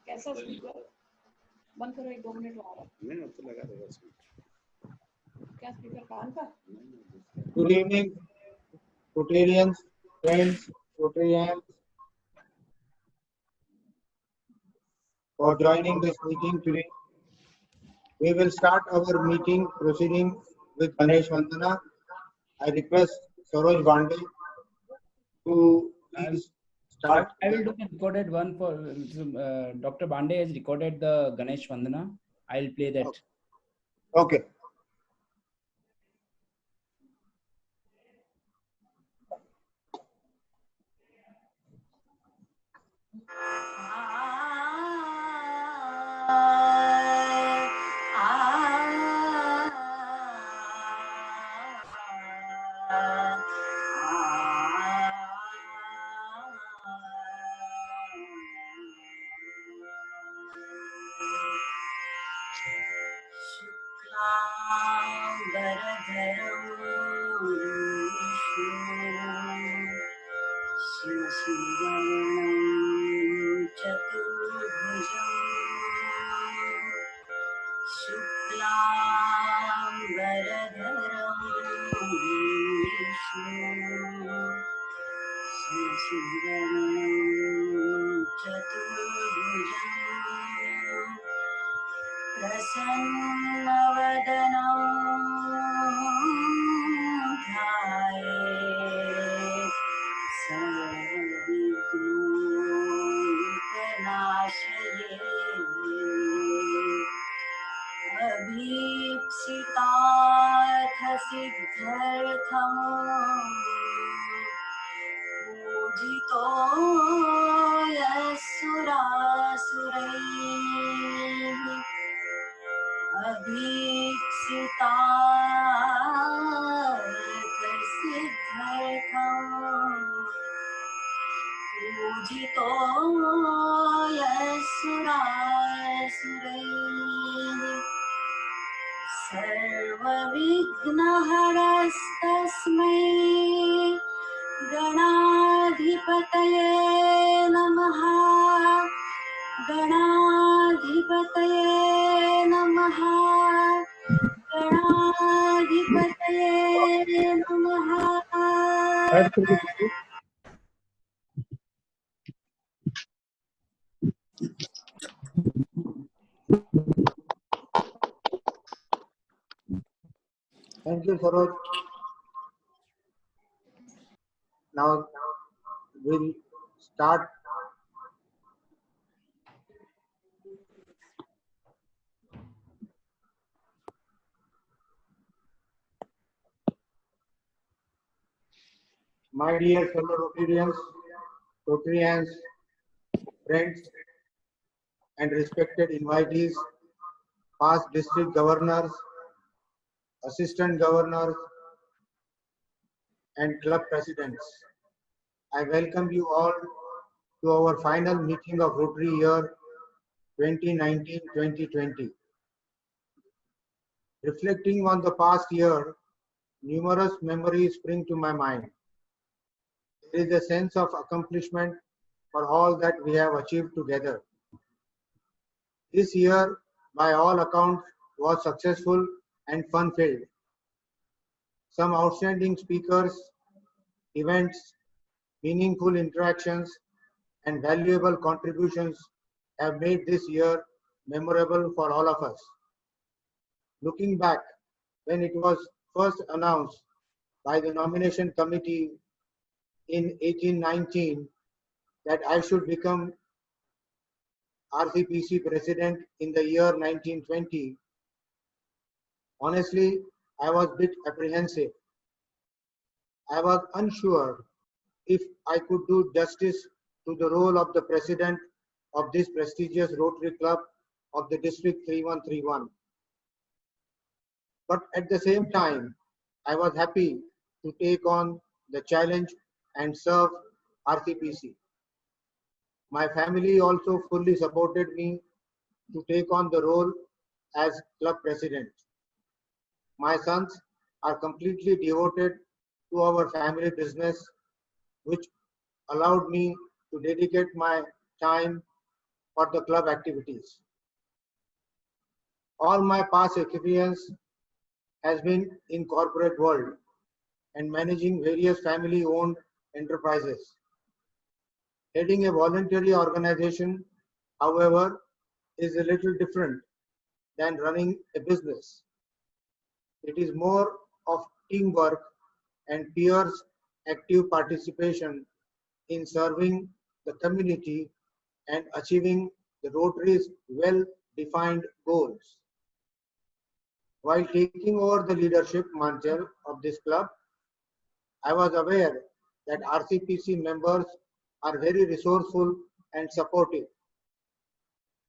कैसा स्पीकर बंद करो, 1-2 मिनट लगा रहा नहीं, अब तो लगा देगा क्या स्पीकर कान का। Good evening, Rotarians, friends, Rotarians, for joining this meeting today. We will start our meeting proceeding with Ganesh Vandana. I request Saroj Bande to please start. I will do the recorded one for Dr. Bande has recorded the Ganesh Vandana. I will play that. Okay. सर्वविघ्नहरस्तस्मै गणाधिपतये नमः। गणाधिपतये नमः। गणाधिपतये नमः। Thank you, Saroj. Now we'll start. My dear fellow Rotarians, friends, and respected invitees, past district governors, assistant governors, and club presidents. I welcome you all to our final meeting of Rotary year 2019-2020. Reflecting on the past year, numerous memories spring to my mind. There is a sense of accomplishment for all that we have achieved together. This year, by all accounts, was successful and fun-filled. Some outstanding speakers, events, meaningful interactions, and valuable contributions have made this year memorable for all of us. Looking back, when it was first announced by the nomination committee in 1819 that I should become RCPC president in the year 1920, honestly, I was a bit apprehensive. I was unsure if I could do justice to the role of the president of this prestigious Rotary Club of the District 3131. But at the same time, I was happy to take on the challenge and serve RCPC. My family also fully supported me to take on the role as club president. My sons are completely devoted to our family business, which allowed me to dedicate my time for the club activities. All my past experience has been in corporate world and managing various family-owned enterprises. Heading a voluntary organization, however, is a little different than running a business. It is more of teamwork and peers' active participation in serving the community and achieving the Rotary's well-defined goals. While taking over the leadership mantle of this club, I was aware that RCPC members are very resourceful and supportive.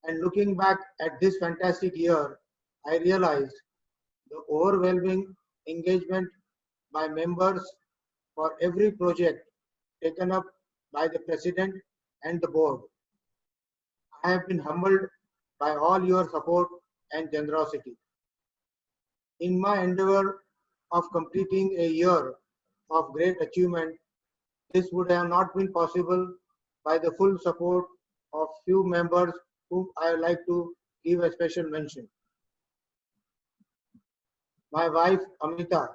And looking back at this fantastic year, I realized the overwhelming engagement by members for every project taken up by the President and the board. I have been humbled by all your support and generosity. In my endeavor of completing a year of great achievement, this would have not been possible by the full support of few members whom I would like to give a special mention. My wife Amita,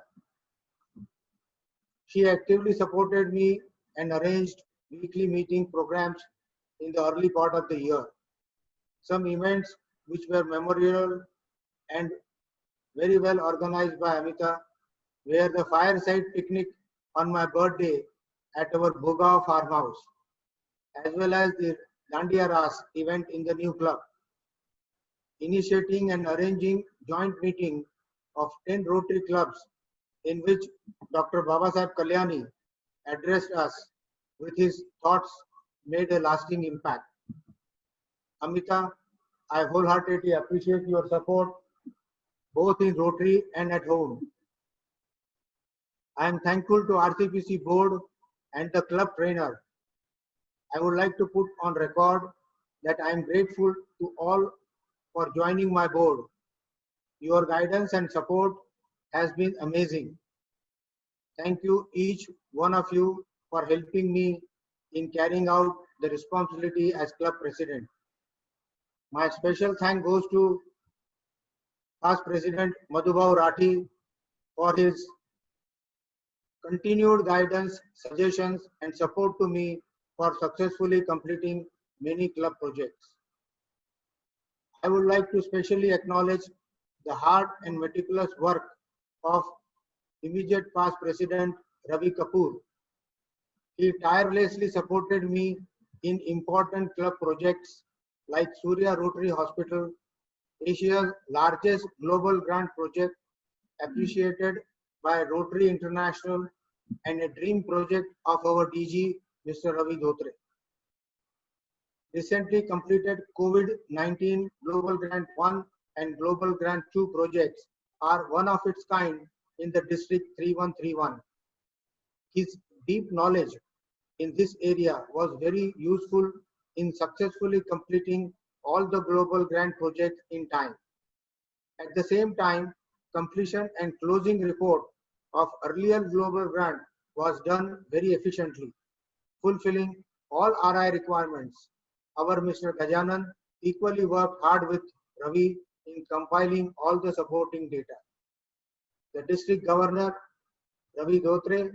she actively supported me and arranged weekly meeting programs in the early part of the year. Some events which were memorable and very well organized by Amita were the fireside picnic on my birthday at our Bhogao farmhouse, as well as the Dandiya Ras event in the new club. Initiating and arranging joint meeting of 10 Rotary clubs in which Dr. Babasaheb Kalyani addressed us with his thoughts made a lasting impact. Amita, I wholeheartedly appreciate your support both in Rotary and at home. I am thankful to RCPC board and the club trainer. I would like to put on record that I am grateful to all for joining my board. Your guidance and support has been amazing. Thank you each one of you for helping me in carrying out the responsibility as club president. My special thank goes to past President Madhubhau Rathi for his continued guidance, suggestions and support to me for successfully completing many club projects. I would like to specially acknowledge the hard and meticulous work of immediate past President Ravi Kapoor. He tirelessly supported me in important club projects like Surya Rotary Hospital, Asia's largest global grant project appreciated by Rotary International, and a dream project of our DG, Mr. Ravi Dhotre. Recently completed COVID-19 Global Grant 1 and Global Grant 2 projects are one of its kind in the District 3131. His deep knowledge in this area was very useful in successfully completing all the global grant projects in time. At the same time, completion and closing report of earlier global grant was done very efficiently, fulfilling all RI requirements. Our Mr. Gajanan equally worked hard with Ravi in compiling all the supporting data. The District Governor, Ravi Dhotre,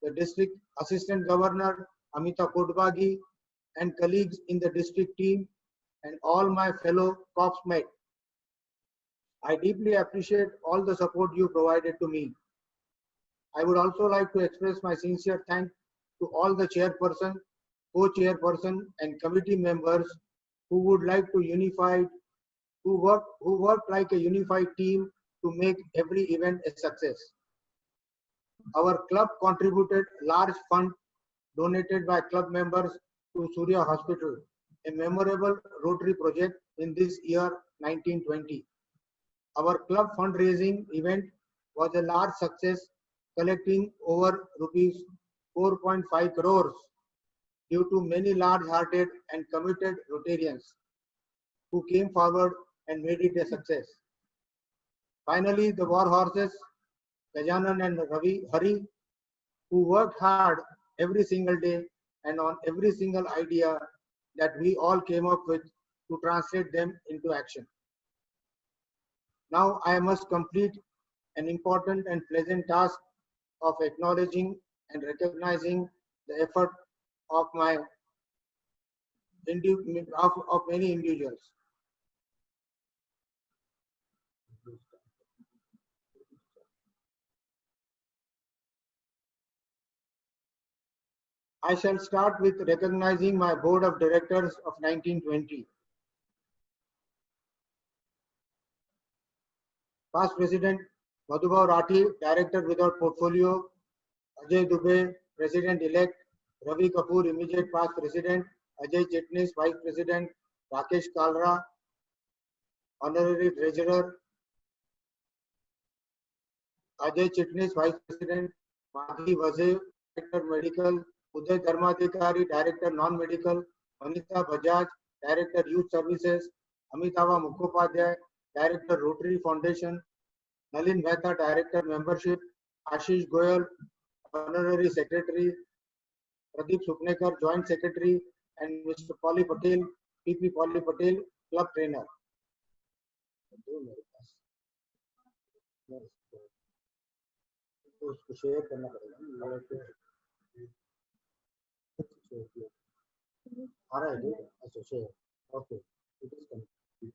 the District Assistant Governor, Amita Kodbagi, and colleagues in the district team, and all my fellow corps mates. I deeply appreciate all the support you provided to me. I would also like to express my sincere thanks to all the chairperson, co-chairperson, and committee members who would like to who work like a unified team to make every event a success. Our club contributed large fund donated by club members to Surya Hospital, a memorable Rotary project in this year 1920. Our club fundraising event was a large success, collecting over rupees 4.5 crores due to many large-hearted and committed Rotarians who came forward and made it a success. Finally, the war horses, Gajanan and Hari, who worked hard every single day, and on every single idea that we all came up with to translate them into action. Now I must complete an important and pleasant task of acknowledging and recognizing the effort of of many individuals. I shall start with recognizing my board of directors of 1920. Past President Madhubhav Rathi, Director without portfolio; Ajay Dubey, President-elect; Ravi Kapoor, immediate past President; Ajay Chitnis, Vice President; Rakesh Kalra, Honorary Treasurer; Ajay Chitnis, Vice President; Madhi Vaze, Director Medical; Uday Dharmadhikari, Director Non-Medical; Vanita Bajaj, Director Youth Services; Amitava Mukhopadhyay, Director Rotary Foundation; Nalin Mehta, Director Membership; Ashish Goyal, Honorary Secretary; Pradeep Supnekar, Joint Secretary; and Mr. Polly Patel, PP Polly Patel, Club Trainer. उसको share करना पड़ेगा आ रहा है ठीक है अच्छा share okay it is connected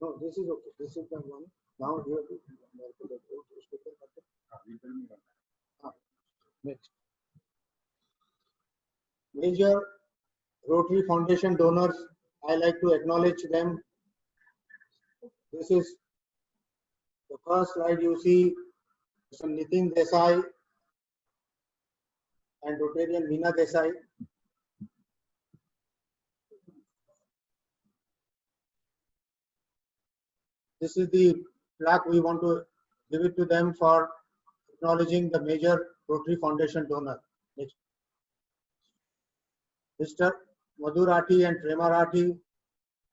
no this is okay this is the one now here उसको करते हां next major Rotary Foundation donors, I like to acknowledge them. This is the first slide you see, Mr. Nitin Desai and Rotarian Meena Desai. This is the plaque we want to give it to them for acknowledging the major Rotary Foundation donor. Next. Mr. Madhu Rathi and Prema Rathi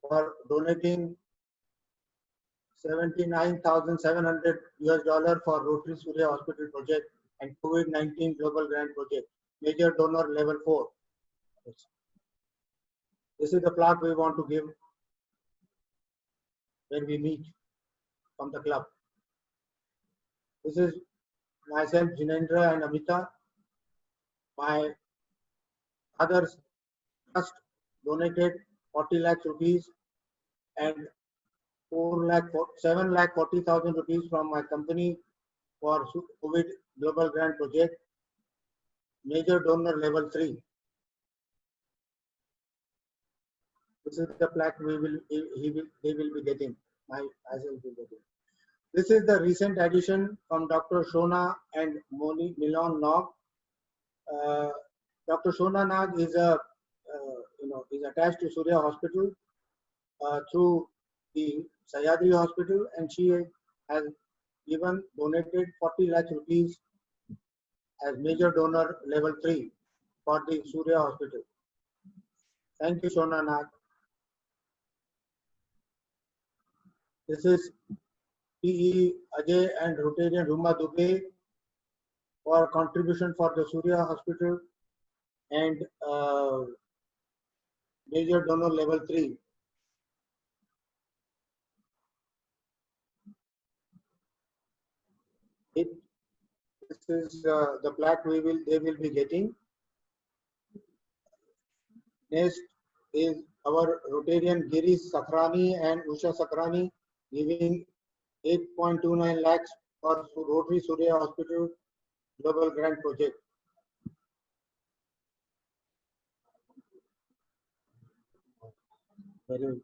for donating $79,700 for Rotary Surya Hospital project and COVID-19 Global Grant project. Major donor level 4. This is the plaque we want to give when we meet from the club. This is myself, Jinendra and Amita. My others trust donated 40 lakh rupees and 7 lakh 40,000 rupees from my company for COVID Global Grant project. Major donor level 3. This is the plaque they will be getting. Myself will be getting. This is the recent addition from Dr. Shona and Milan Nog. Dr. Shona Nag is is attached to Surya Hospital through the Sahyadri Hospital, and she has donated 40 lakh rupees as major donor level 3 for the Surya Hospital. Thank you, Shona Nag. This is PE Ajay and Rotarian Ruma Dubey for contribution for the Surya Hospital and major donor level 3. This is the plaque they will be getting. Next is our Rotarian Girish Sakrani and Usha Sakrani giving 8.29 lakhs for Rotary Surya Hospital Global Grant project. Very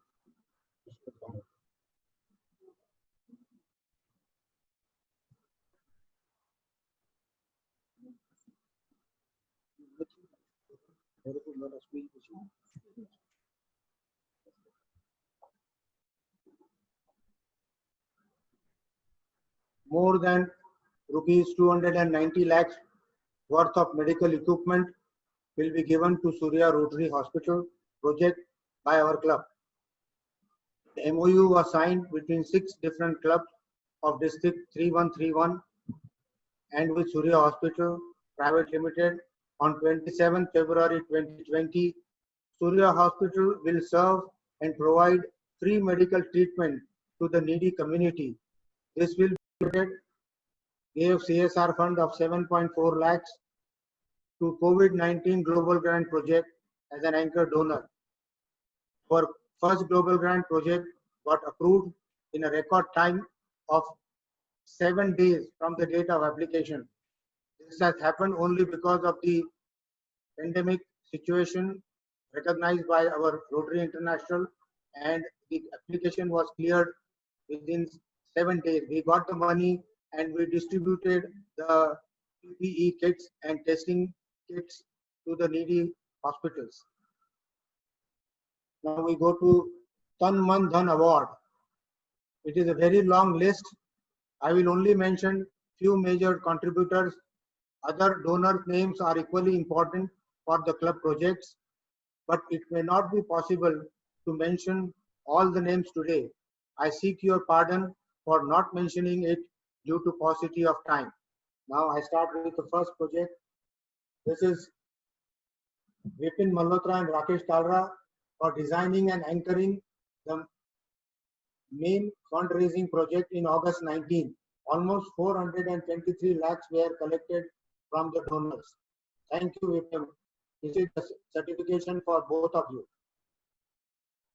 more than rupees 290 lakhs worth of medical equipment will be given to Surya Rotary Hospital project by our club. The MOU was signed between 6 different clubs of District 3131 and with Surya Hospital Private Limited on 27 February 2020, Surya Hospital will serve and provide free medical treatment to the needy community. This will gave CSR fund of 7.4 lakhs to COVID-19 Global Grant Project as an anchor donor. Our first Global Grant Project got approved in a record time of 7 days from the date of application. This has happened only because of the pandemic situation recognized by our Rotary International, and the application was cleared within 7 days. We got the money and we distributed the PPE kits and testing kits to the needy hospitals. Now we go to Tan Man Dhan Award. It is a very long list. I will only mention few major contributors. Other donors' names are equally important for the club projects, but it may not be possible to mention all the names today. I seek your pardon for not mentioning it due to paucity of time. Now I start with the first project. This is Vipin Malhotra and Rakesh Talra for designing and anchoring the main fundraising project in August 19. Almost 423 lakhs were collected from the donors. Thank you, Vipin. This is the certification for both of you.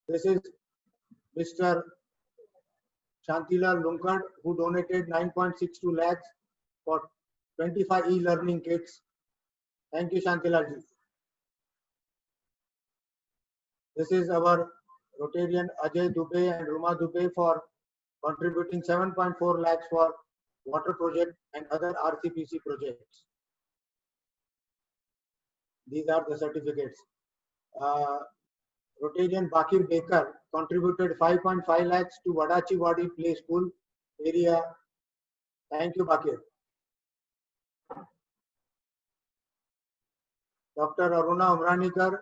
This is Mr. Shantila Lunkad, who donated 9.62 lakhs for 25 e-learning kits. Thank you, Shantila ji. This is our Rotarian Ajay Dubey and Ruma Dubey for contributing 7.4 lakhs for water project and other RCPC projects. These are the certificates. Rotarian Bakir Baker contributed 5.5 lakhs to Wadachi Wadi Play School area. Thank you, Bakir. Dr. Aruna Umranikar,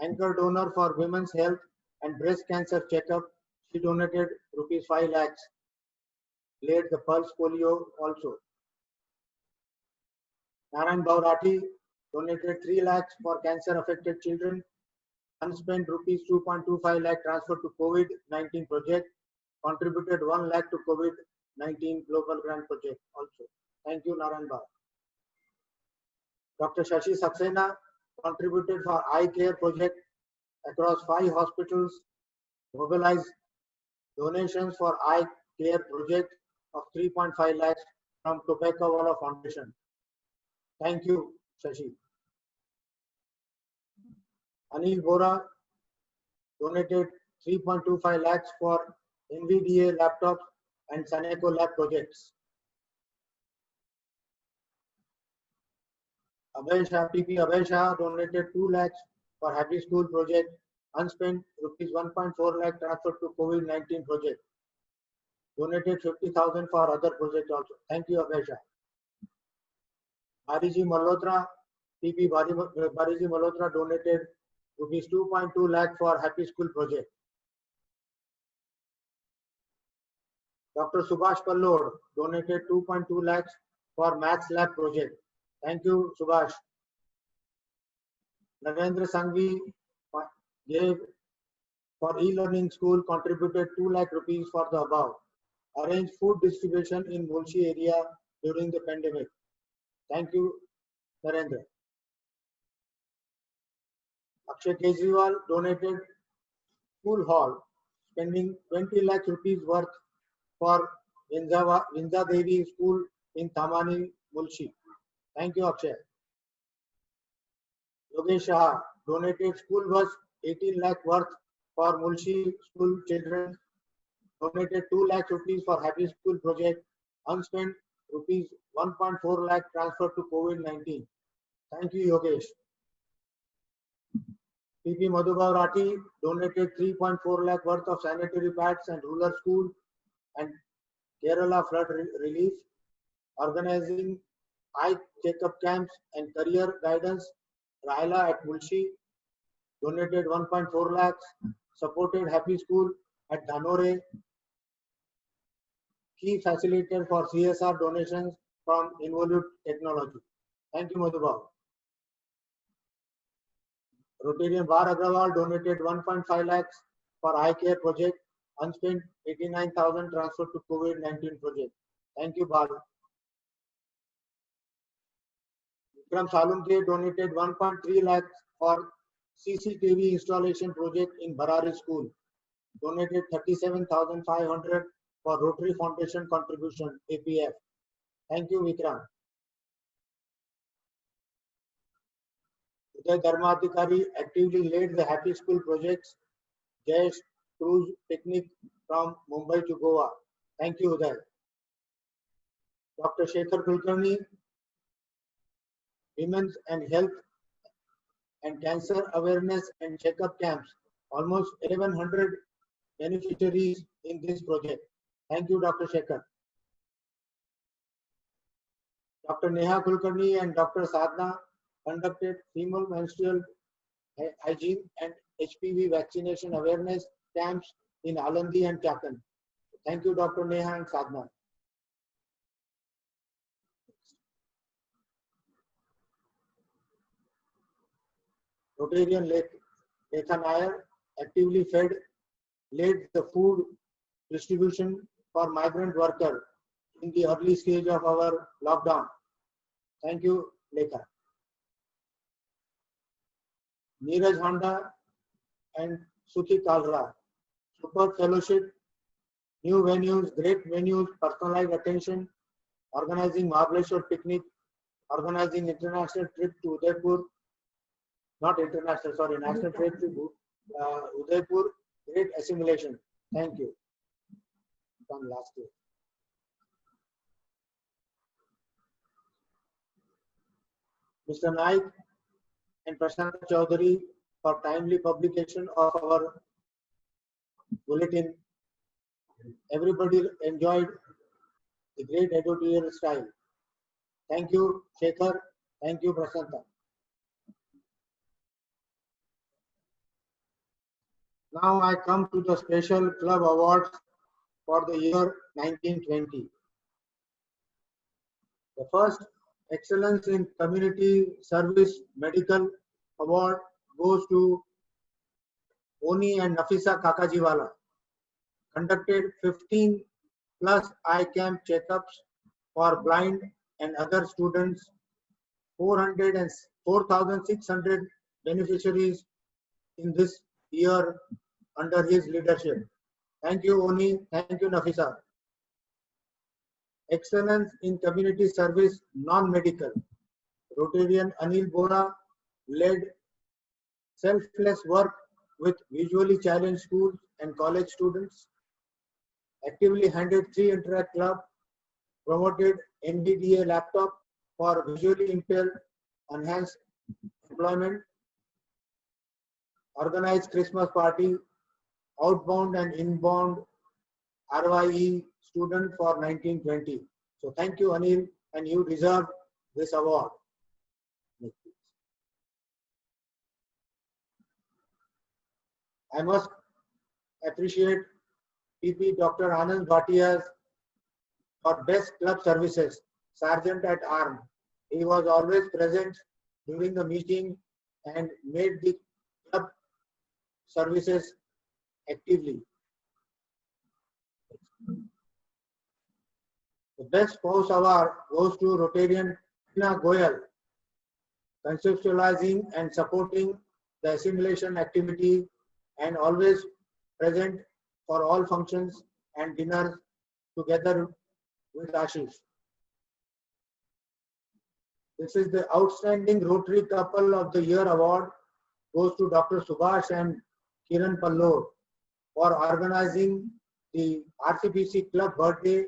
anchor donor for women's health and breast cancer checkup. She donated rupees 5 lakhs. Laid the pulse polio also. Narayan Baurati donated 3 lakhs for cancer affected children. Unspent rupees 2.25 lakh transferred to COVID-19 project. Contributed 1 lakh to COVID-19 Global Grant Project also. Thank you, Narayan Baur. Dr. Shashi Saxena contributed for eye care project across 5 hospitals. Mobilized donations for eye care project of 3.5 lakhs from Tobacco Wala Foundation. Thank you, Shashi. Anil Bora donated 3.25 lakhs for NVDA laptops and Saneco lab projects. Abhay Shah, PP Abhay Shah donated 2 lakhs for Happy School project. Unspent rupees 1.4 lakh transferred to COVID-19 project. Donated 50,000 for other projects also. Thank you, Abhay Shah. Bariji Malhotra, PP Bariji Malhotra donated rupees 2.2 lakh for Happy School project. Dr. Subhash Pallod donated 2.2 lakhs for Maths Lab project. Thank you, Subhash. Narendra Sangvi gave for e-learning school, contributed 2 lakh rupees for the above. Arranged food distribution in Mulshi area during the pandemic. Thank you, Narendra. Akshay Kejriwal donated school hall, spending 20 lakh rupees worth for Vinza Devi School in Thamani, Mulshi. Thank you, Akshay. Yogesh Shah donated school bus 18 lakh worth for Mulshi school children. Donated 2 lakh rupees for Happy School project. Unspent rupees 1.4 lakh transferred to COVID-19. Thank you, Yogesh. PP Madhubhav Rati donated 3.4 lakh worth of sanitary pads and rural school and Kerala flood relief. Organizing eye checkup camps and career guidance. Raila at Mulshi donated 1.4 lakhs. Supported Happy School at Dhanore. Key facilitator for CSR donations from Involute Technology. Thank you, Madhubhav. Rotarian Bar Agrawal donated 1.5 lakhs for eye care project. Unspent 89,000 transferred to COVID-19 project. Thank you, Bar. Vikram Salunke donated 1.3 lakhs for CCTV installation project in Bharari School. Donated 37,500 for Rotary Foundation contribution, APF. Thank you, Vikram. Uday Dharmadhikari actively led the Happy School projects, Jayesh Cruise Picnic from Mumbai to Goa. Thank you, Uday. Dr. Shekhar Kulkarni, Women's and Health and Cancer Awareness and Checkup Camps. Almost 1100 beneficiaries in this project. Thank you, Dr. Shekhar. Dr. Neha Kulkarni and Dr. Sadhna conducted female menstrual hygiene and HPV vaccination awareness camps in Alandi and Chakan. Thank you, Dr. Neha and Sadhna. Rotarian Lekha Nair actively led the food distribution for migrant workers in the early stage of our lockdown. Thank you, Lekha. Neeraj Honda and Suki Kalra. Super fellowship, new venues, great venues, personalized attention, organizing Mahabaleshwar picnic, organizing international trip to Udaipur, not international, sorry, national trip to Udaipur, great assimilation. Thank you. From last year. Mr. Naik and Prashant Chaudhary for timely publication of our bulletin. Everybody enjoyed the great editorial style. Thank you, Shekhar. Thank you, Prashanta. Now I come to the special club awards for the year 1920. The first Excellence in Community Service Medical Award goes to Oni and Nafisa Kakajiwala. Conducted 15 plus eye camp checkups for blind and other students. 4,600 beneficiaries in this year under his leadership. Thank you, Oni. Thank you, Nafisa. Excellence in Community Service Non-Medical. Rotarian Anil Bora led selfless work with visually challenged schools and college students. Actively handed 3 Interact Club, promoted NVDA laptop for visually impaired enhanced employment, organized Christmas party, outbound and inbound RYE student for 1920. So thank you, Anil, and you deserve this award. I must appreciate PP Dr. Anand Bhatia for best club services, Sergeant at Arm. He was always present during the meeting and made the club services actively. The best spouse award goes to Rotarian Tina Goyal, conceptualizing and supporting the assimilation activity and always present for all functions and dinners together with Ashish. This is the Outstanding Rotary Couple of the Year award goes to Dr. Subhash and Kiran Pallor for organizing the RCPC club birthday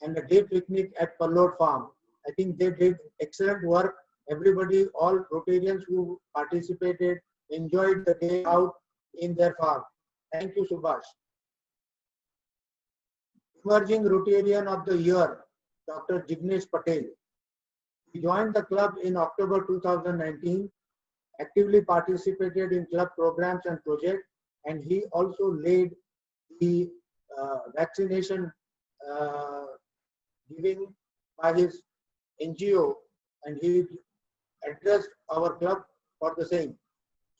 and a day picnic at Pallor Farm. I think they did excellent work. Everybody, all Rotarians who participated, enjoyed the day out in their farm. Thank you, Subhash. Emerging Rotarian of the Year, Dr. Jignesh Patel. He joined the club in October 2019, actively participated in club programs and projects, and he also led the vaccination giving by his NGO, and he addressed our club for the same.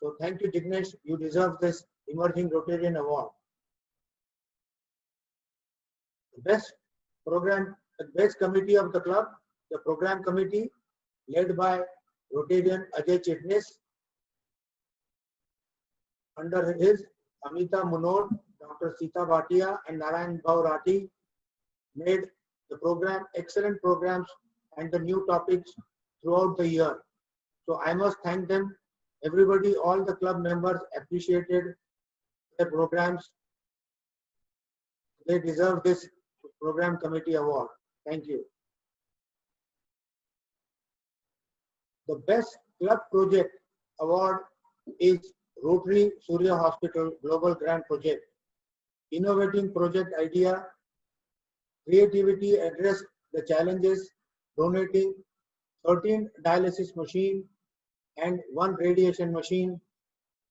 So thank you, Jignesh. You deserve this Emerging Rotarian Award. The best committee of the club, the program committee, led by Rotarian Ajay Chitnis. Under his, Amita Munod, Dr. Sita Bhatia and Narayan Bhaurati made the program excellent programs and the new topics throughout the year. So I must thank them. Everybody, all the club members appreciated their programs. They deserve this program committee award. Thank you. The best club project award is Rotary Surya Hospital Global Grant Project. Innovating project idea, creativity addressed the challenges, donating 13 dialysis machine and 1 radiation machine.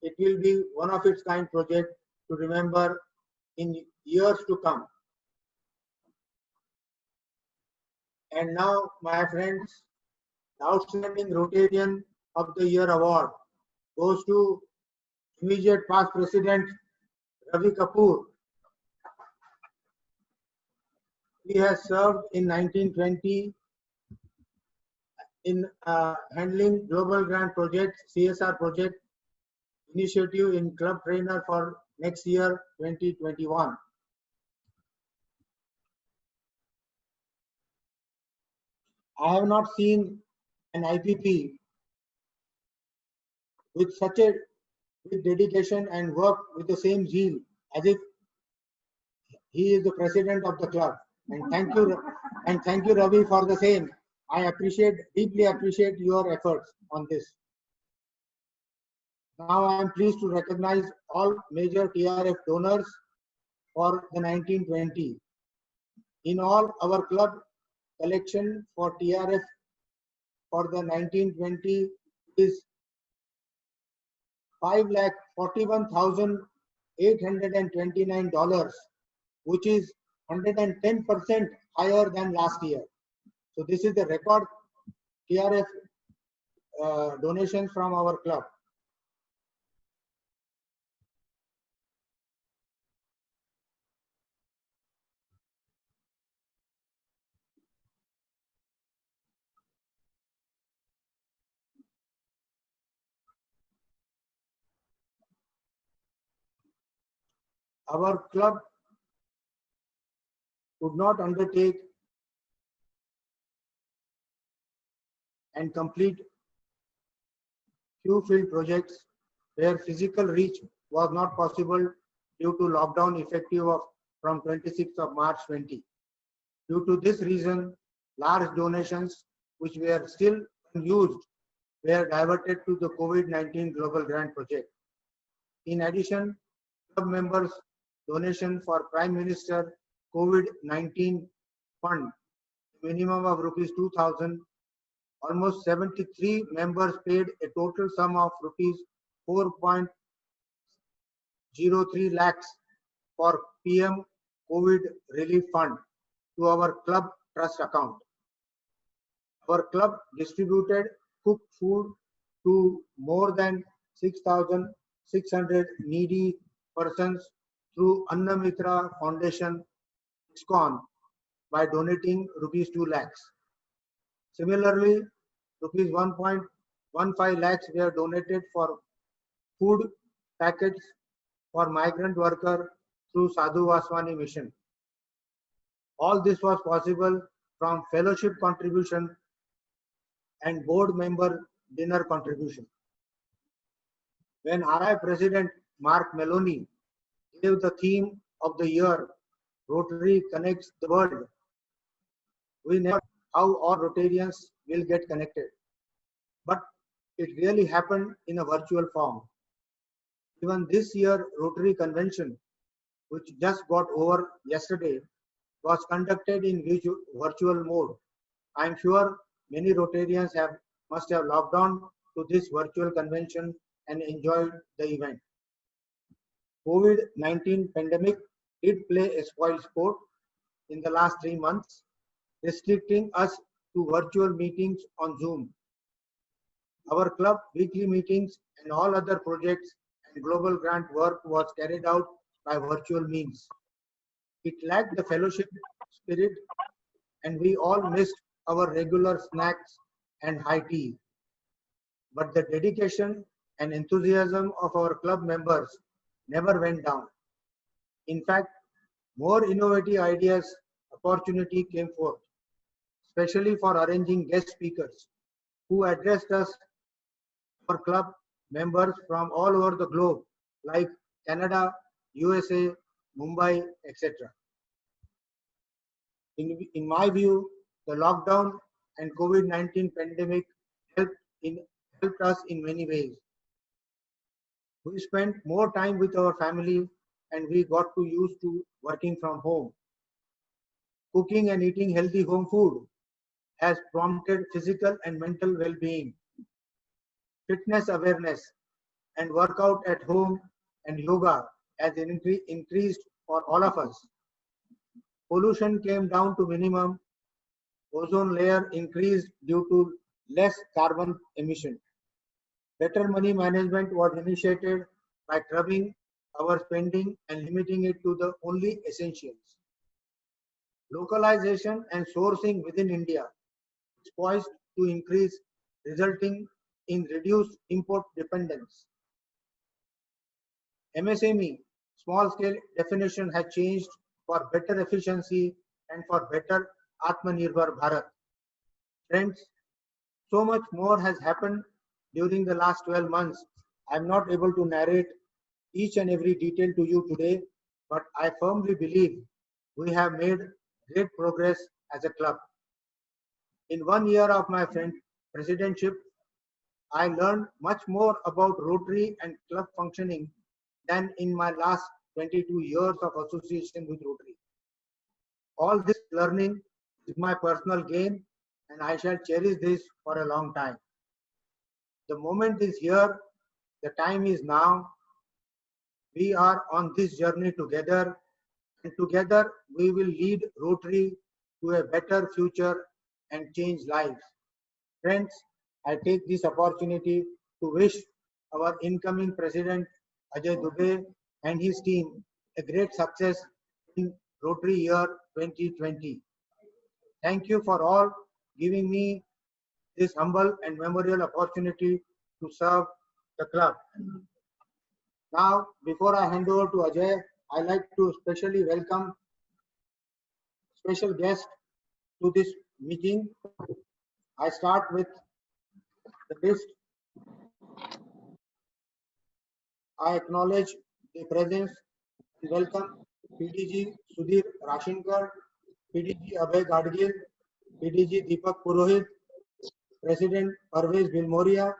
It will be one of its kind project to remember in years to come. And now, my friends, the Outstanding Rotarian of the Year award goes to immediate past President Ravi Kapoor. He has served in 1920 in handling global grant projects, CSR project initiative in club trainer for next year 2021. I have not seen an IPP with such a dedication and work with the same zeal as if he is the president of the club. And thank you, Ravi, for the same. I deeply appreciate your efforts on this. Now I am pleased to recognize all major TRF donors for the 1920. In all, our club collection for TRF for the 1920 is $5,41,829, which is 110% higher than last year. So this is the record TRF donations from our club. Our club could not undertake and complete few field projects where physical reach was not possible due to lockdown effective from 26th of March 20. Due to this reason, large donations which were still unused were diverted to the COVID-19 Global Grant Project. In addition, club members' donation for Prime Minister COVID-19 Fund, minimum of rupees 2,000, almost 73 members paid a total sum of rupees 4.03 lakhs for PM COVID Relief Fund to our club trust account. Our club distributed cooked food to more than 6,600 needy persons through Annamitra Foundation, ISKCON, by donating rupees 2 lakhs. Similarly, rupees 1.15 lakhs were donated for food packets for migrant workers through Sadhu Vaswani Mission. All this was possible from fellowship contribution and board member dinner contribution. When RI President Mark Meloni gave the theme of the year, Rotary Connects the World, we never knew how all Rotarians will get connected. But it really happened in a virtual form. Even this year Rotary Convention, which just got over yesterday, was conducted in virtual mode. I am sure many Rotarians must have logged on to this virtual convention and enjoyed the event. COVID-19 pandemic did play a spoil sport in the last 3 months, restricting us to virtual meetings on Zoom. Our club weekly meetings and all other projects and global grant work was carried out by virtual means. It lacked the fellowship spirit, and we all missed our regular snacks and high tea. But the dedication and enthusiasm of our club members never went down. In fact, more innovative ideas, opportunity came forth, especially for arranging guest speakers who addressed us, our club members from all over the globe, like Canada, USA, Mumbai, etc. In my view, the lockdown and COVID-19 pandemic helped us in many ways. We spent more time with our family and we got to used to working from home. Cooking and eating healthy home food has prompted physical and mental well-being, fitness awareness, and workout at home and yoga has increased for all of us. Pollution came down to minimum. Ozone layer increased due to less carbon emission. Better money management was initiated by curbing our spending and limiting it to the only essentials. Localization and sourcing within India is poised to increase, resulting in reduced import dependence. MSME, small scale definition has changed for better efficiency and for better Atmanirbhar Bharat. Friends, so much more has happened during the last 12 months. I am not able to narrate each and every detail to you today, but I firmly believe we have made great progress as a club. In 1 year of my presidentship, I learned much more about Rotary and club functioning than in my last 22 years of association with Rotary. All this learning is my personal gain and I shall cherish this for a long time. The moment is here, the time is now. We are on this journey together and together we will lead Rotary to a better future and change lives. Friends, I take this opportunity to wish our incoming President Ajay Dubey and his team a great success in Rotary year 2020. Thank you for all giving me this humble and memorial opportunity to serve the club. Now, before I hand over to Ajay, I like to specially welcome special guest to this meeting. I start with the list. I acknowledge the presence and welcome PDG Sudhir Rashinkar, PDG Abhay Gadgil, PDG Deepak Purohit, President Parvez Bilmoria,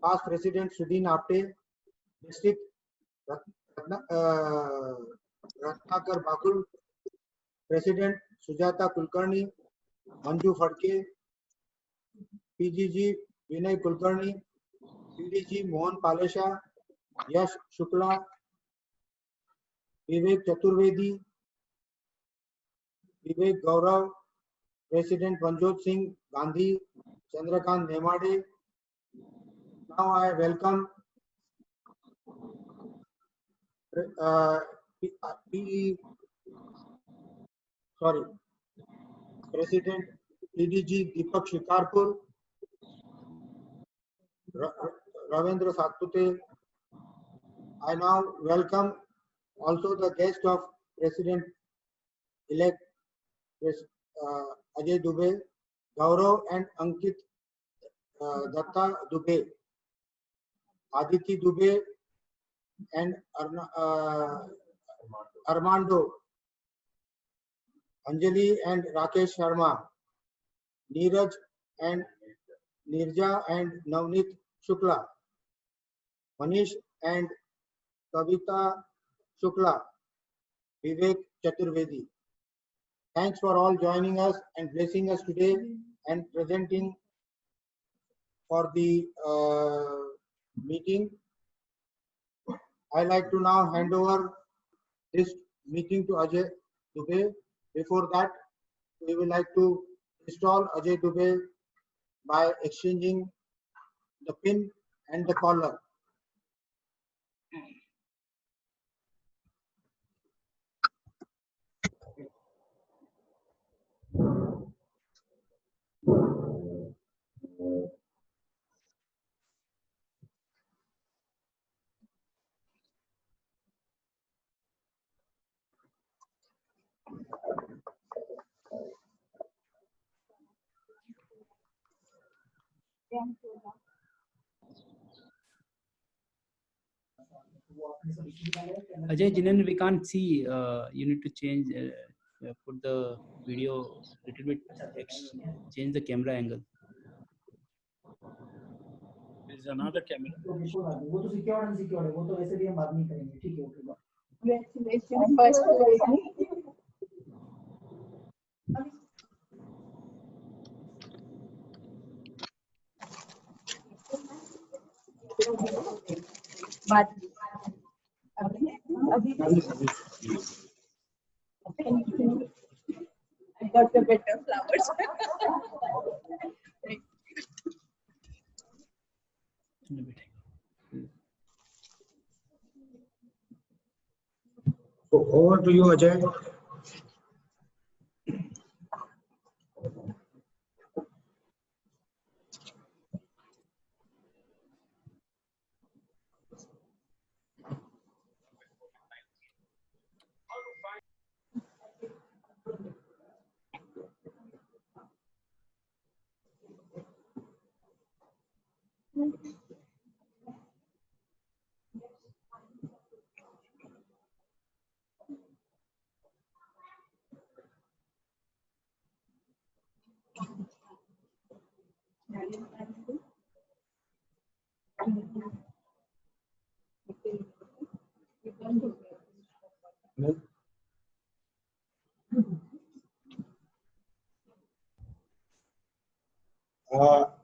past President Sudhin Apte, District Ratnakar Bakul, President Sujata Kulkarni, Manju Phadke, PGG Vinay Kulkarni, PDG Mohan Palesha, Yash Shukla, Vivek Chaturvedi, Vivek Gaurav, President Manjot Singh Gandhi, Chandrakant Nemade. Now I welcome President PDG Deepak Shikarpur, Ravindra Satpute. I now welcome also the guest of President-elect Ajay Dubey, Gaurav and Ankit Datta Dubey, Aditi Dubey and Armando, Anjali and Rakesh Sharma, Neeraj and Nirja and Navneet Shukla, Manish and Kavita Shukla, Vivek Chaturvedi. Thanks for all joining us and blessing us today and presenting for the meeting. I like to now hand over this meeting to Ajay Dubey. Before that, we would like to install Ajay Dubey by exchanging the pin and the collar. Ajay, Jinan, we can't see. You need to change. Put the video little bit. Change the camera angle. There is another camera. वो तो secure unsecure है, वो तो वैसे भी हम बात नहीं करेंगे, ठीक है, okay bye. I got the better flowers. So over to you, Ajay.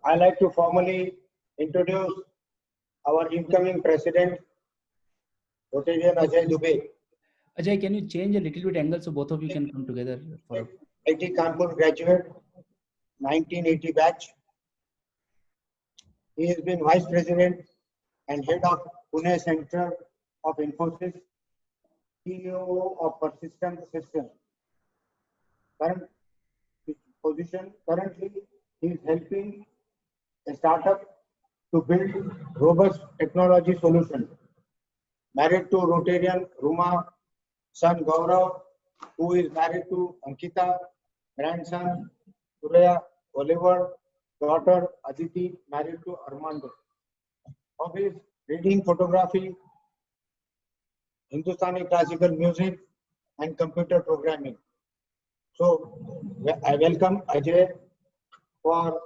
I'd like to formally introduce our incoming president, Rotarian Ajay Dubey. Ajay, can you change a little bit angle so both of you can come together for IIT Kanpur graduate, 1980 batch. He has been vice president and head of Pune Center of Infosys, CEO of Persistent Systems. Current position, currently he is helping a startup to build robust technology solutions. Married to Rotarian Ruma, son Gaurav, who is married to Ankita, grandson Surya, Oliver, daughter Aditi, married to Armando. Hobbies: reading, photography, Hindustani classical music, and computer programming. So I welcome Ajay for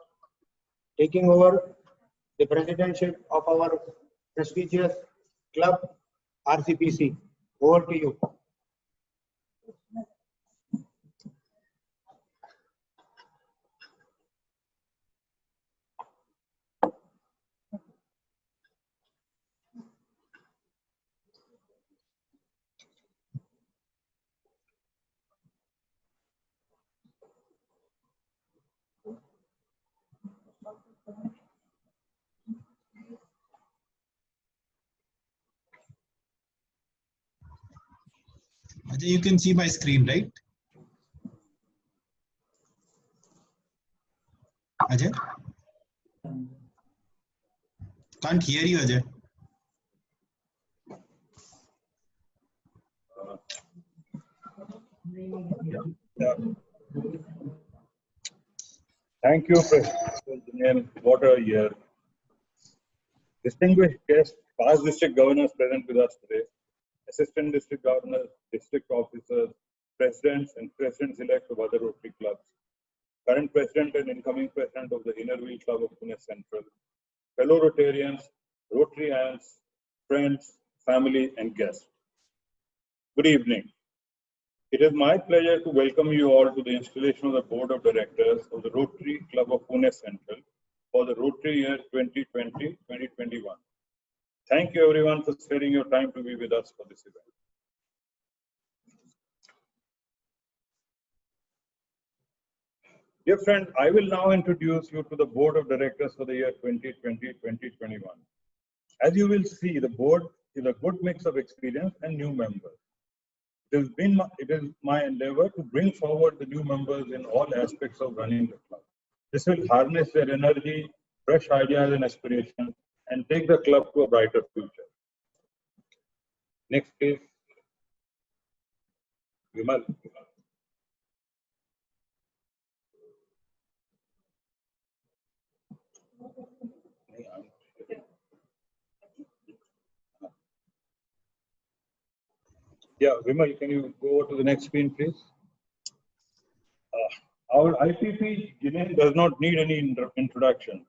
taking over the presidentship of our prestigious club, RCPC. Over to you. Ajay, you can see my screen, right? Ajay? Can't hear you, Ajay. Thank you, President Jinian. What a year. Distinguished guests, past district governors present with us today, assistant district governors, district officers, presidents and presidents-elect of other Rotary clubs, current president and incoming president of the Inner Wheel Club of Pune Central, fellow Rotarians, Rotarians, friends, family and guests. Good evening. It is my pleasure to welcome you all to the installation of the Board of Directors of the Rotary Club of Pune Central for the Rotary year 2020-2021. Thank you everyone for sparing your time to be with us for this event. Dear friend, I will now introduce you to the board of directors for the year 2020-2021. As you will see, the board is a good mix of experience and new members. It is my endeavor to bring forward the new members in all aspects of running the club. This will harness their energy, fresh ideas and aspirations, and take the club to a brighter future. Next, please. Vimal. Yeah, Vimal, can you go over to the next screen, please? Our IPP Jinesh does not need any introduction.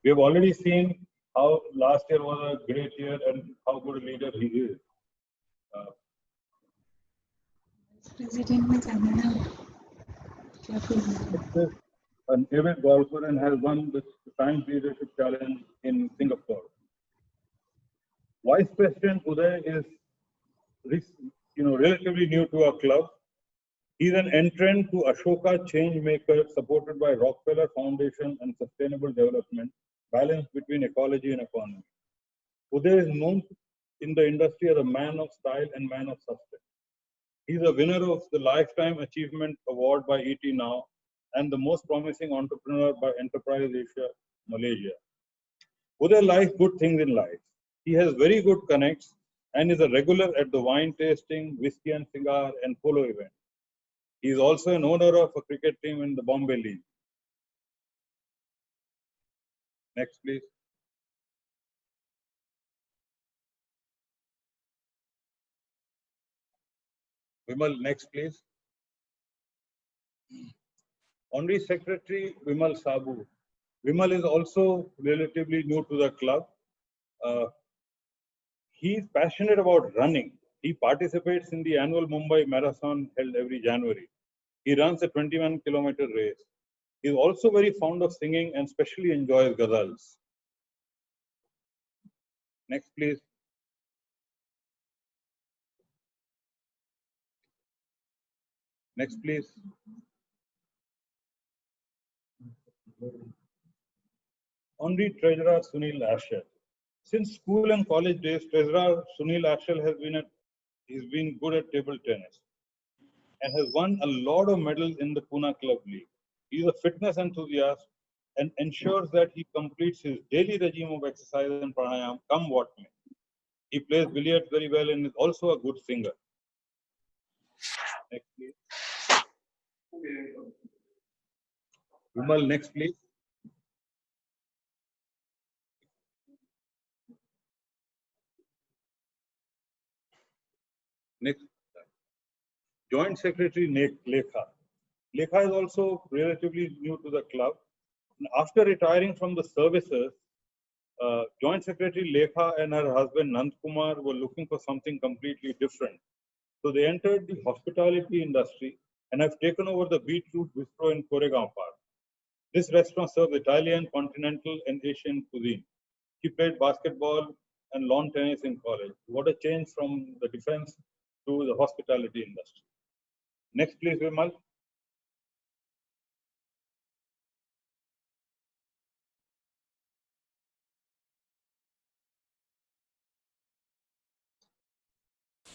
We have already seen how last year was a great year and how good a leader he is. An avid golfer and has won the Science Leadership Challenge in Singapore. Vice President Uday is relatively new to our club. He's an entrant to Ashoka Changemaker, supported by Rockefeller Foundation and Sustainable Development, balance between ecology and economy. Uday is known in the industry as a man of style and man of substance. He's a winner of the Lifetime Achievement Award by ET Now and the most promising entrepreneur by Enterprise Asia, Malaysia. Uday likes good things in life. He has very good connects and is a regular at the wine tasting, whiskey and cigar, and polo event. He is also an owner of a cricket team in the Bombay League. Next, please. Vimal, next, please. Honorary Secretary Vimal Sabu. Vimal is also relatively new to the club. He is passionate about running. He participates in the annual Mumbai Marathon held every January. He runs a 21-kilometer race. He is also very fond of singing and especially enjoys ghazals. Next, please. Next, please. Honorary Treasurer Sunil Ashel. Since school and college days, Treasurer Sunil Ashel has been good at table tennis and has won a lot of medals in the Pune Club League. He is a fitness enthusiast and ensures that he completes his daily regime of exercise and pranayam, come what may. He plays billiards very well and is also a good singer. Next, please. Vimal, next, please. Next. Joint Secretary Lekha. Lekha is also relatively new to the club. After retiring from the services, Joint Secretary Lekha and her husband Nand Kumar were looking for something completely different. So they entered the hospitality industry and have taken over the Beetroot Bistro in Koregaon Park. This restaurant serves Italian, continental, and Asian cuisine. He played basketball and lawn tennis in college. What a change from the defense to the hospitality industry. Next, please, Vimal.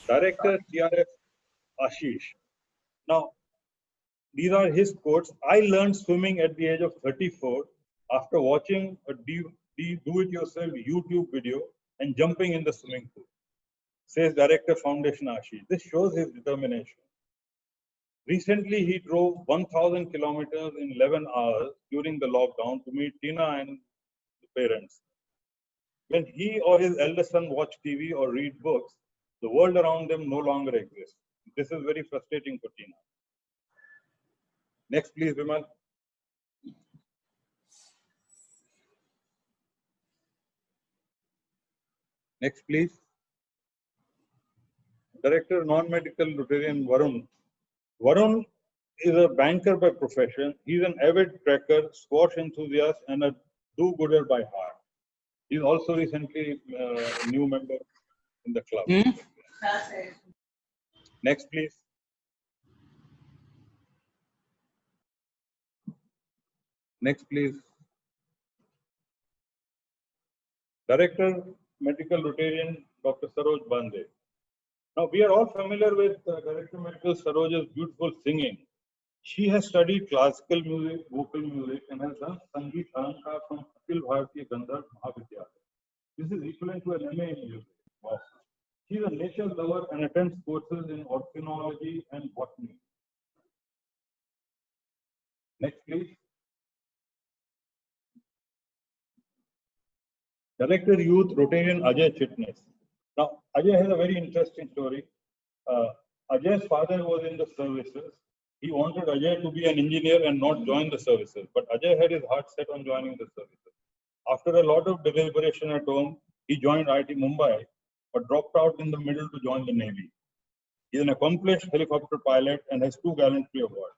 Director TRF Ashish. Now, these are his quotes. I learned swimming at the age of 34 after watching a do-it-yourself YouTube video and jumping in the swimming pool, says Director Foundation Ashish. This shows his determination. Recently, he drove 1,000 kilometers in 11 hours during the lockdown to meet Tina and the parents. When he or his elder son watch TV or read books, the world around them no longer exists. This is very frustrating for Tina. Next, please, Vimal. Next, please. Director Non-Medical Rotarian Varun. Varun is a banker by profession. He's an avid trekker, squash enthusiast, and a do-gooder by heart. He's also recently a new member in the club. Next, please. Next, please. Director, Medical Rotarian, Dr. Saroj Bande. Now, we are all familiar with Director Medical Saroj's beautiful singing. She has studied classical music, vocal music, and has done Sangeet Alankar from Akhil Bharatiya Gandharv Mahavidyalaya. This is equivalent to an MA in music. Wow. She is a nature lover and attends courses in ornithology and botany. Next, please. Director Youth Rotarian Ajay Chitnis. Now, Ajay has a very interesting story. Ajay's father was in the services. He wanted Ajay to be an engineer and not join the services, but Ajay had his heart set on joining the services. After a lot of deliberation at home, he joined IIT Mumbai, but dropped out in the middle to join the Navy. He is an accomplished helicopter pilot and has 2 gallantry awards.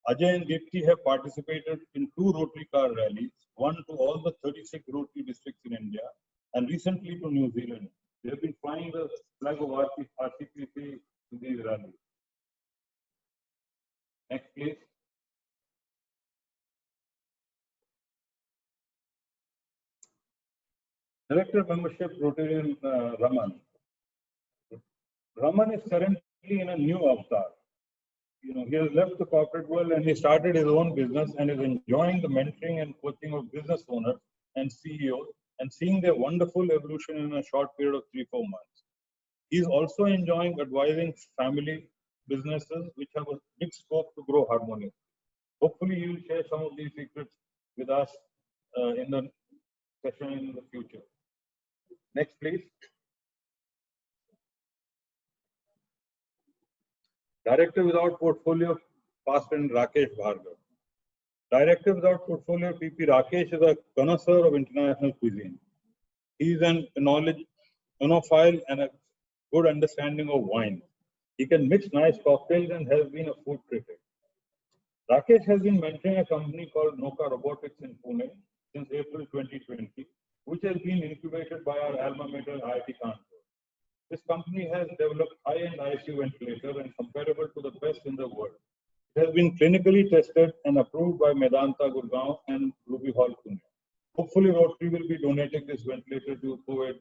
Ajay and Deepthi have participated in 2 Rotary car rallies, one to all the 36 Rotary districts in India, and recently to New Zealand. They have been flying the flag of RCPC in these rallies. Next, please. Director Membership Rotarian Raman. Raman is currently in a new avatar. He has left the corporate world and he started his own business and is enjoying the mentoring and coaching of business owners and CEOs and seeing their wonderful evolution in a short period of 3-4 months. He is also enjoying advising family businesses which have a big scope to grow harmoniously. Hopefully, he will share some of these secrets with us in the session in the future. Next, please. Director without portfolio, past and Rakesh Bhargav. Director without portfolio, PP Rakesh is a connoisseur of international cuisine. He is an enophile and a good understanding of wine. He can mix nice cocktails and has been a food critic. Rakesh has been mentoring a company called Noka Robotics in Pune since April 2020, which has been incubated by our alma mater IIT Kanpur. This company has developed high-end ICU ventilator and comparable to the best in the world. It has been clinically tested and approved by Medanta Gurgaon and Ruby Hall Pune. Hopefully, Rotary will be donating this ventilator to COVID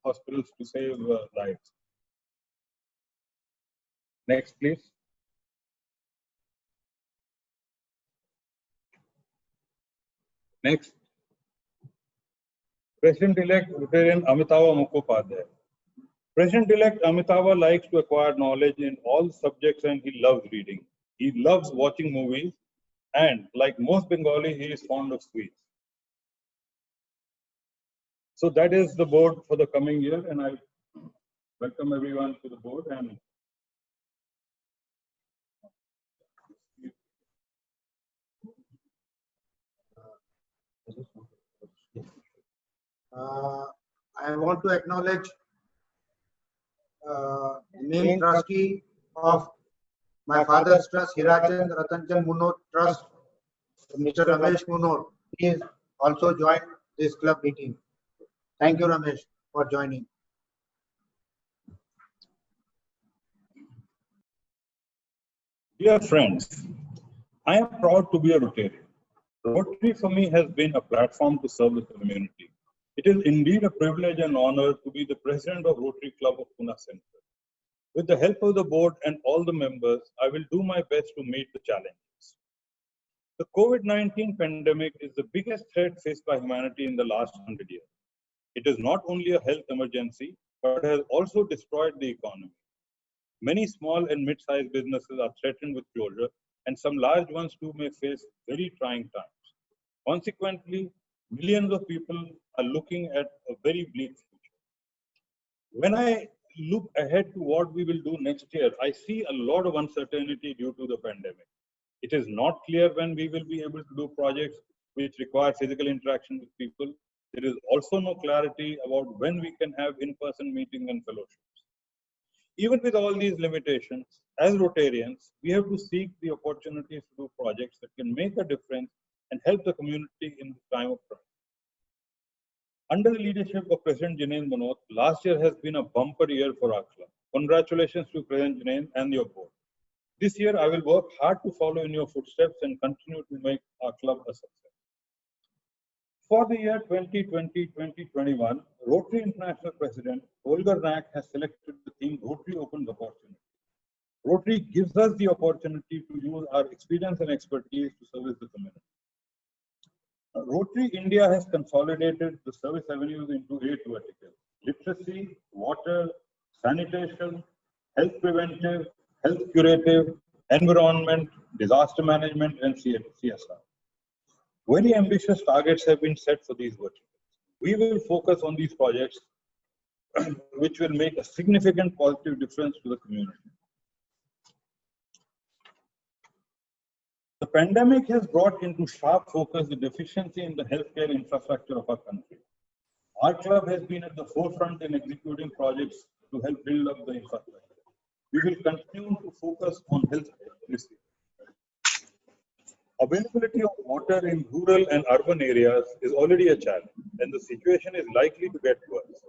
hospitals to save lives. Next, please. Next. President-elect Rotarian Amitava Mukhopadhyay. President-elect Amitava likes to acquire knowledge in all subjects and he loves reading. He loves watching movies and, like most Bengali, he is fond of sweets. So that is the board for the coming year, and I welcome everyone to the board. And I want to acknowledge the main trustee of my father's trust, Hirachand Ratanchand Munot Trust, Mr. Ramesh Munot. He has also joined this club meeting. Thank you, Ramesh, for joining. dear friends, I am proud to be a Rotarian. Rotary for me has been a platform to serve the community. It is indeed a privilege and honor to be the president of Rotary Club of Pune Central. With the help of the board and all the members, I will do my best to meet the challenges. The COVID-19 pandemic is the biggest threat faced by humanity in the last 100 years. It is not only a health emergency, but has also destroyed the economy. Many small and mid-sized businesses are threatened with closure, and some large ones too may face very trying times. Consequently, millions of people are looking at a very bleak future. When I look ahead to what we will do next year, I see a lot of uncertainty due to the pandemic. It is not clear when we will be able to do projects which require physical interaction with people. There is also no clarity about when we can have in-person meetings and fellowships. Even with all these limitations, as Rotarians, we have to seek the opportunities to do projects that can make a difference and help the community in this time of crisis. Under the leadership of President Jinendra Manot, last year has been a bumper year for our club. Congratulations to President Jinendra and your board. This year, I will work hard to follow in your footsteps and continue to make our club a success. For the year 2020-2021, Rotary International President Holger Knack has selected the theme Rotary Opens Opportunity. Rotary gives us the opportunity to use our experience and expertise to service the community. Rotary India has consolidated the service avenues into 8 verticals: literacy, water, sanitation, health preventive, health curative, environment, disaster management, and CSR. Very ambitious targets have been set for these verticals. We will focus on these projects which will make a significant positive difference to the community. The pandemic has brought into sharp focus the deficiency in the healthcare infrastructure of our country. Our club has been at the forefront in executing projects to help build up the infrastructure. We will continue to focus on healthcare this year. Availability of water in rural and urban areas is already a challenge, and the situation is likely to get worse.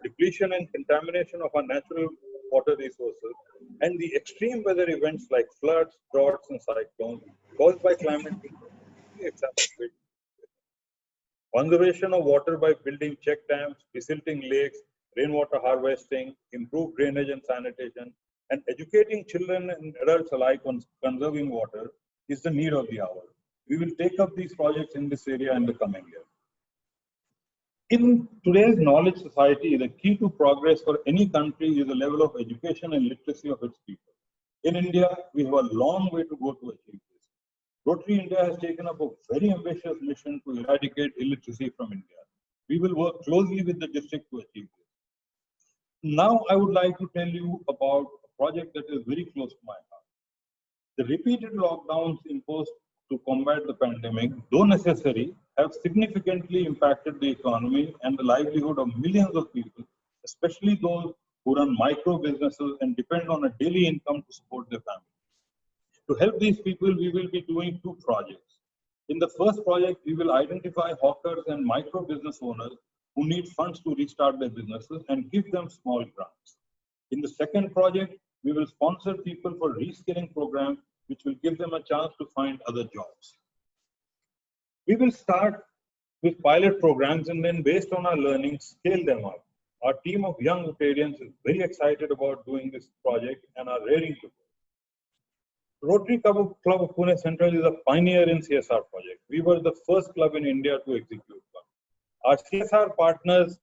Depletion and contamination of our natural water resources and the extreme weather events like floods, droughts, and cyclones caused by climate change exacerbate. Conservation of water by building check dams, desilting lakes, rainwater harvesting, improved drainage and sanitation, and educating children and adults alike on conserving water is the need of the hour. We will take up these projects in this area in the coming year. In today's knowledge society, the key to progress for any country is the level of education and literacy of its people. In India, we have a long way to go to achieve this. Rotary India has taken up a very ambitious mission to eradicate illiteracy from India. We will work closely with the district to achieve this. Now, I would like to tell you about a project that is very close to my heart. The repeated lockdowns imposed to combat the pandemic, though necessary, have significantly impacted the economy and the livelihood of millions of people, especially those who run micro businesses and depend on a daily income to support their families. To help these people, we will be doing 2 projects. In the first project, we will identify hawkers and micro business owners who need funds to restart their businesses and give them small grants. In the second project, we will sponsor people for reskilling programs which will give them a chance to find other jobs. We will start with pilot programs and then based on our learnings, scale them up. Our team of young Rotarians is very excited about doing this project and are raring to go. Rotary Club of Pune Central is a pioneer in CSR project. We were the first club in India to execute one. Our CSR partners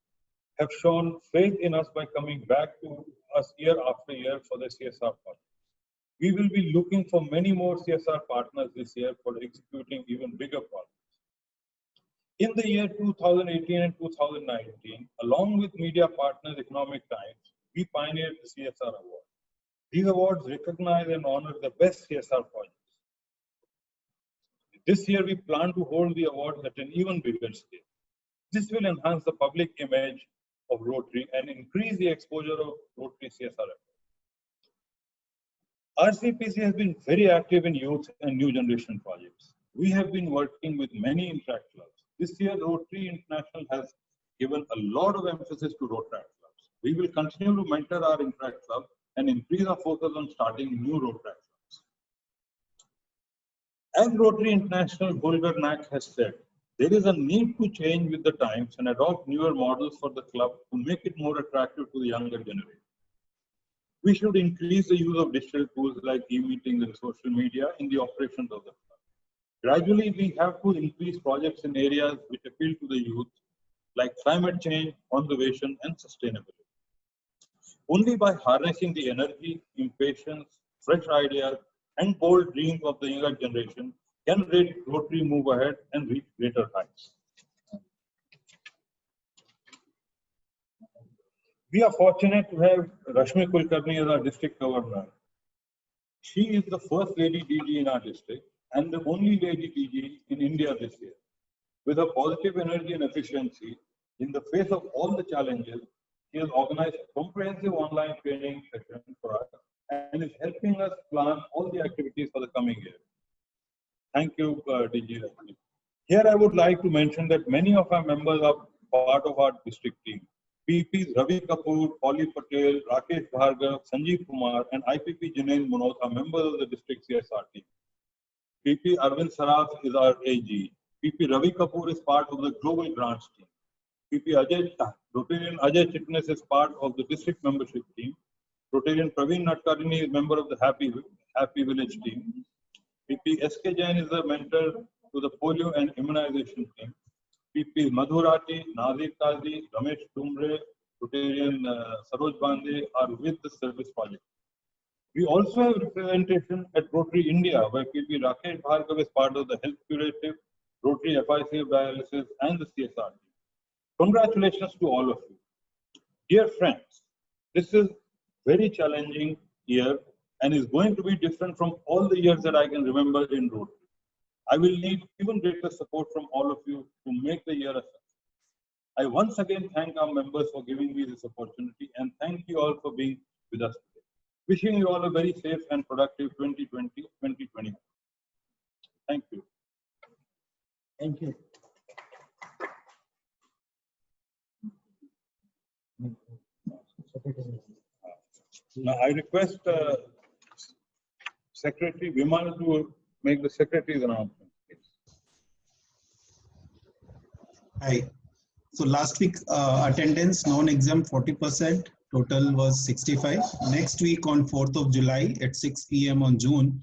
have shown faith in us by coming back to us year after year for the CSR project. We will be looking for many more CSR partners this year for executing even bigger projects. In the year 2018 and 2019, along with media partners Economic Times, we pioneered the CSR Award. These awards recognize and honor the best CSR projects. This year, we plan to hold the awards at an even bigger scale. This will enhance the public image of Rotary and increase the exposure of Rotary CSR efforts. RCPC has been very active in youth and new generation projects. We have been working with many Interact clubs. This year, Rotary International has given a lot of emphasis to Rotaract clubs. We will continue to mentor our Interact club and increase our focus on starting new Rotaract clubs. As Rotary International Holger Knack has said, there is a need to change with the times and adopt newer models for the club to make it more attractive to the younger generation. We should increase the use of digital tools like e-meetings and social media in the operations of the club. Gradually, we have to increase projects in areas which appeal to the youth, like climate change, conservation, and sustainability. Only by harnessing the energy, impatience, fresh ideas, and bold dreams of the younger generation can Rotary move ahead and reach greater heights. We are fortunate to have Rashmi Kulkarni as our district governor. She is the first lady DG in our district and the only lady DG in India this year. With her positive energy and efficiency, in the face of all the challenges, she has organized a comprehensive online training session for us and is helping us plan all the activities for the coming year. Thank you, DG Rashmi. Here I would like to mention that many of our members are part of our district team. PPs Ravi Kapoor, Polly Patel, Rakesh Bhargav, Sanjeev Kumar, and IPP Jinain Munot are members of the district CSR team. PP Arvind Saraf is our AG. PP Ravi Kapoor is part of the global grants team. PP Rotarian Ajay Chitnis is part of the district membership team. Rotarian Praveen Natkarini is member of the Happy Village team. PP SK Jain is a mentor to the polio and immunization team. PP Madhurati, Nazir Kazi, Ramesh Dumbre, Rotarian Saroj Bande are with the service project. We also have representation at Rotary India, where PP Rakesh Bhargav is part of the Health Curative, Rotary FICF Dialysis, and the CSR team. Congratulations to all of you. Dear friends, this is very challenging year and is going to be different from all the years that I can remember in Rotary. I will need even greater support from all of you to make the year a success. I once again thank our members for giving me this opportunity and thank you all for being with us today. Wishing you all a very safe and productive 2020-2021. Thank you. Thank you. Now I request Secretary Vimal to make the Secretary's announcement. Hi. So last week attendance non-exam 40%, total was 65. Next week on 4th of July at 6 p.m. on Zoom,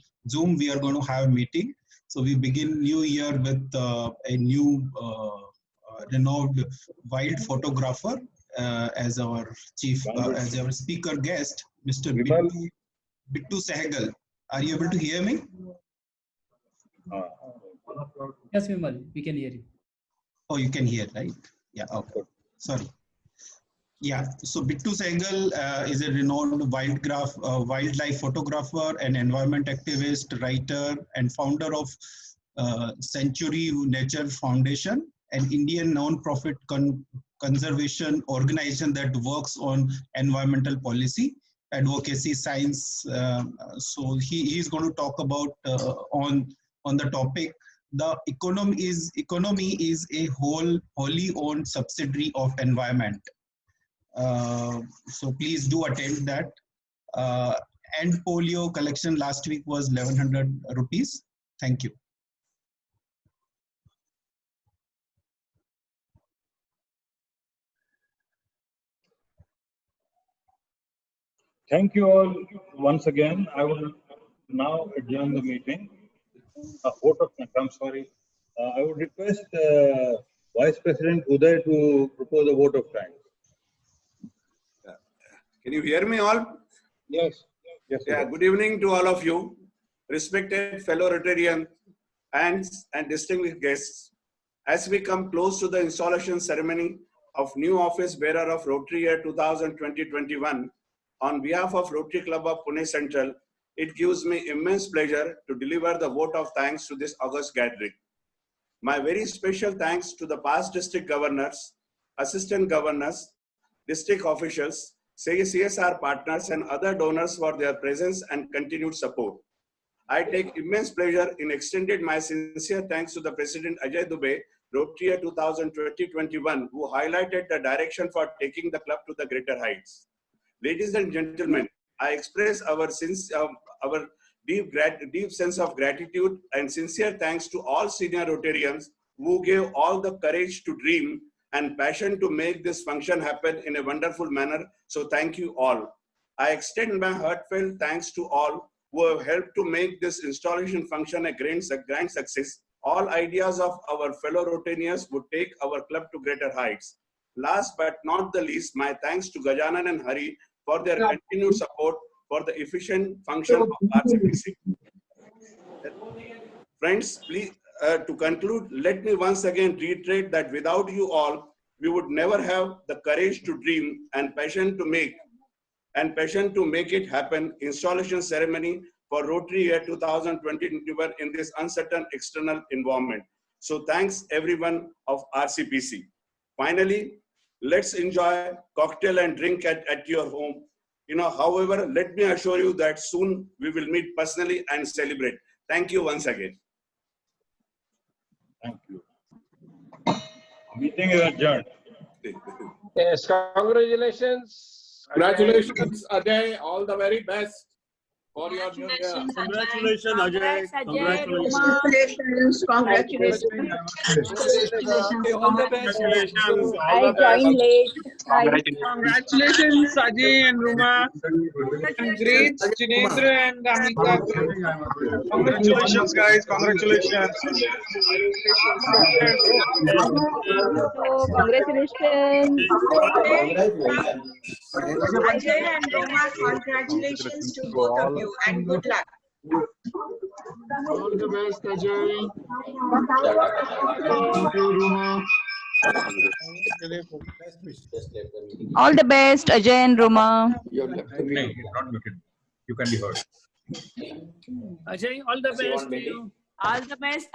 we are going to have a meeting. So we begin new year with a new renowned wild photographer as our chief, as our speaker guest, Mr. Bittu Sehgal. Are you able to hear me? Yes, Vimal, we can hear you. Oh, you can hear, right? Yeah, okay. Sorry. Yeah, so Bittu Sehgal is a renowned wildlife photographer and environment activist, writer, and founder of Century Nature Foundation, an Indian non-profit conservation organization that works on environmental policy, advocacy, science. So he is going to talk about on the topic. The economy is a wholly owned subsidiary of environment. So please do attend that. And polio collection last week was 1100 rupees. Thank you. Thank you all once again. I will now adjourn the meeting. Vote of thanks. I'm sorry. I would request Vice President Uday to propose a vote of thanks. Can you hear me all? Yes. Yes. Yeah. Good evening to all of you, respected fellow Rotarians and distinguished guests. As we come close to the installation ceremony of new office bearer of Rotary year 2020-21, on behalf of Rotary Club of Pune Central, it gives me immense pleasure to deliver the vote of thanks to this august gathering. My very special thanks to the past district governors, assistant governors, district officials, CSR partners, and other donors for their presence and continued support. I take immense pleasure in extending my sincere thanks to the President Ajay Dubey, Rotary 2020-21, who highlighted the direction for taking the club to the greater heights. Ladies and gentlemen, I express our deep sense of gratitude and sincere thanks to all senior Rotarians who gave all the courage to dream and passion to make this function happen in a wonderful manner. So thank you all. I extend my heartfelt thanks to all who have helped to make this installation function a grand success. All ideas of our fellow Rotarians would take our club to greater heights. Last but not the least, my thanks to Gajanan and Hari for their continued support for the efficient function of RCPC. Friends, please, to conclude, let me once again reiterate that without you all, we would never have the courage to dream and passion to make it happen. Installation ceremony for Rotary year 2020-21 in this uncertain external environment. So thanks everyone of RCPC. Finally, let's enjoy cocktail and drink at your home. However, let me assure you that soon we will meet personally and celebrate. Thank you once again. Thank you. Meeting is adjourned. Yes, congratulations. Congratulations, Ajay. All the very best for your new year. Congratulations, Ajay. Congratulations. Congratulations. All the best. Congratulations. I joined late. Congratulations, Ajay and Ruma. Great, Jinendra and Amita. Congratulations, guys. Congratulations. Congratulations. Ajay and Roma, congratulations to both of you and good luck. All the best, Ajay. All the best, Ajay and Roma. You can be heard. Ajay, all the best to you. All the best.